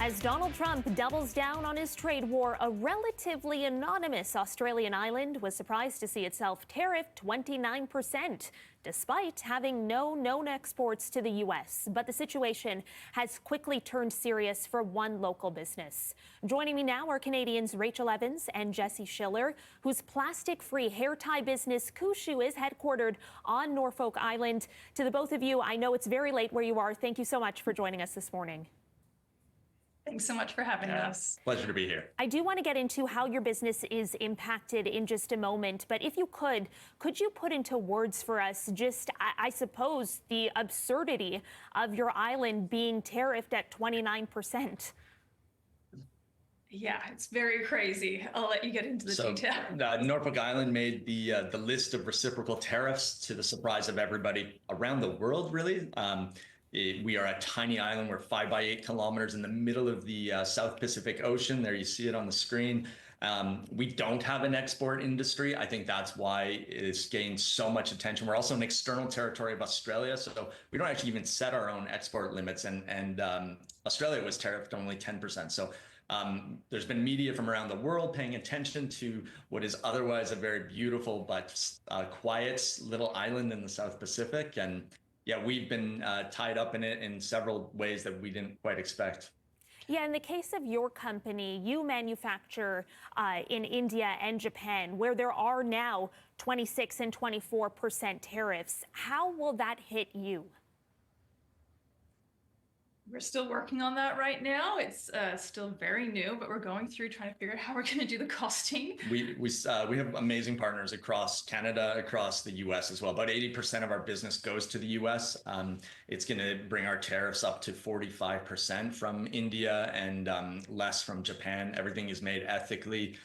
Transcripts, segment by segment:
As Donald Trump doubles down on his trade war, a relatively anonymous Australian island was surprised to see itself tariffed 29%, despite having no known exports to the U.S. But the situation has quickly turned serious for one local business. Joining me now are Canadians Rachel Evans and Jesse Schiller, whose plastic-free hair tie business Kooshoo is headquartered on Norfolk Island. To the both of you, I know it's very late where you are. Thank you so much for joining us this morning. Thanks so much for having us. Pleasure to be here. I do want to get into how your business is impacted in just a moment, but if you could you put into words for us just, I suppose, the absurdity of your island being tariffed at 29%? Yeah, it's very crazy. I'll let you get into the detail. Norfolk Island made the list of reciprocal tariffs to the surprise of everybody around the world, really. We are a tiny island. We're 5 by 8 kilometers in the middle of the South Pacific Ocean. There you see it on the screen. We don't have an export industry. I think that's why it's gained so much attention. We're also an external territory of Australia, so we don't actually even set our own export limits. And Australia was tariffed only 10%. So there's been media from around the world paying attention to what is otherwise a very beautiful but quiet little island in the South Pacific. And yeah, we've been tied up in it in several ways that we didn't quite expect. Yeah, in the case of your company, you manufacture in India and Japan, where there are now 26 and 24% tariffs. How will that hit you? We're still working on that right now. It's still very new, but we're going through trying to figure out how we're going to do the costing. We have amazing partners across Canada, across the U.S. as well. About 80% of our business goes to the U.S. It's going to bring our tariffs up to 45% from India and less from Japan. Everything is made ethically.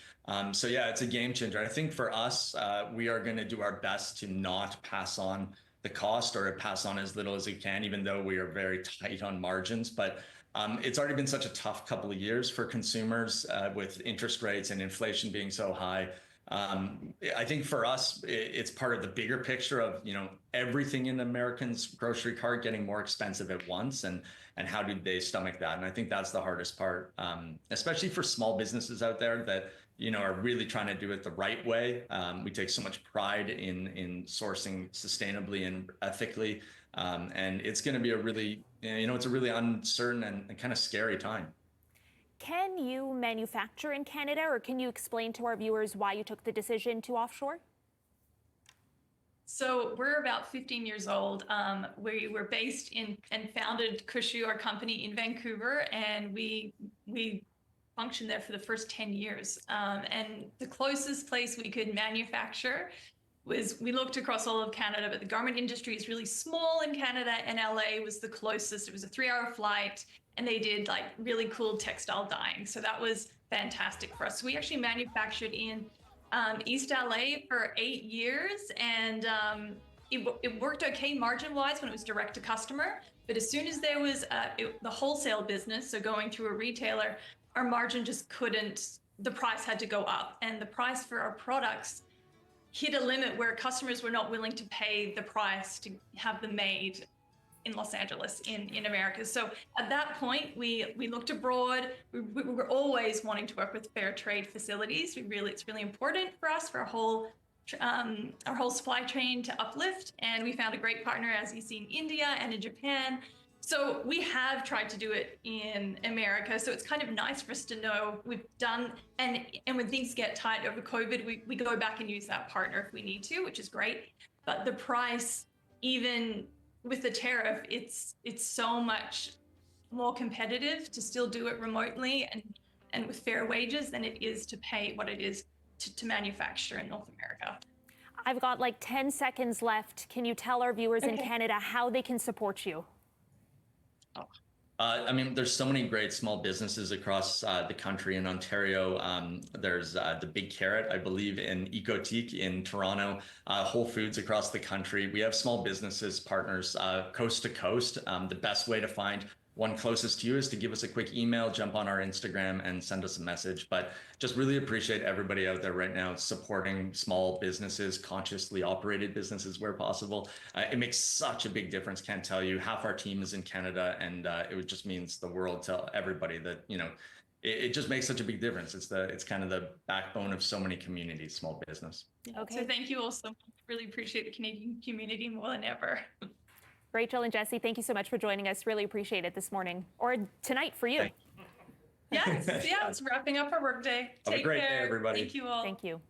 So yeah, it's a game changer. I think for us, we are going to do our best to not pass on the cost or pass on as little as we can, even though we are very tight on margins. But it's already been such a tough couple of years for consumers with interest rates and inflation being so high. I think for us, it's part of the bigger picture of, everything in Americans' grocery cart getting more expensive at once, and how do they stomach that? And I think that's the hardest part, especially for small businesses out there that are really trying to do it the right way. We take so much pride in sourcing sustainably and ethically, and it's going to be a really, it's a really uncertain and kind of scary time. Can you manufacture in Canada, or can you explain to our viewers why you took the decision to offshore? So we're about 15 years old. We were based in and founded Kooshoo, our company, in Vancouver, and we functioned there for the first 10 years. And the closest place we could manufacture was, we looked across all of Canada, but the garment industry is really small in Canada, and LA was the closest. It was a 3-hour flight, and they did like really cool textile dyeing. So that was fantastic for us. So we actually manufactured in East LA for 8 years, and it worked okay margin-wise when it was direct to customer. But as soon as there was the wholesale business, so going through a retailer, our margin just couldn't, the price had to go up. And the price for our products hit a limit where customers were not willing to pay the price to have them made in Los Angeles, in America. So at that point, we looked abroad. We were always wanting to work with fair trade facilities. It's really important for us, for our whole supply chain to uplift. And we found a great partner, as you see, in India and in Japan. So we have tried to do it in America. So it's kind of nice for us to know we've done, and when things get tight over COVID, we go back and use that partner if we need to, which is great. But the price, even with the tariff, it's so much more competitive to still do it remotely and with fair wages than it is to pay what it is to manufacture in North America. I've got like 10 seconds left. Can you tell our viewers in Canada how they can support you? There's so many great small businesses across the country. In Ontario, there's the Big Carrot, I believe, in Ecotique in Toronto, Whole Foods across the country. We have small businesses partners coast to coast. The best way to find one closest to you is to give us a quick email, jump on our Instagram and send us a message. But just really appreciate everybody out there right now supporting small businesses, consciously operated businesses where possible. It makes such a big difference. Can't tell you. Half our team is in Canada, and it just means the world to everybody that, it just makes such a big difference. It's kind of the backbone of so many communities, small business. Okay. So thank you all so much. Really appreciate the Canadian community more than ever. Rachel and Jesse, thank you so much for joining us. Really appreciate it this morning or tonight for you. Yes, it's wrapping up our workday. Have a Take great care. day, everybody. Thank you all. Thank you.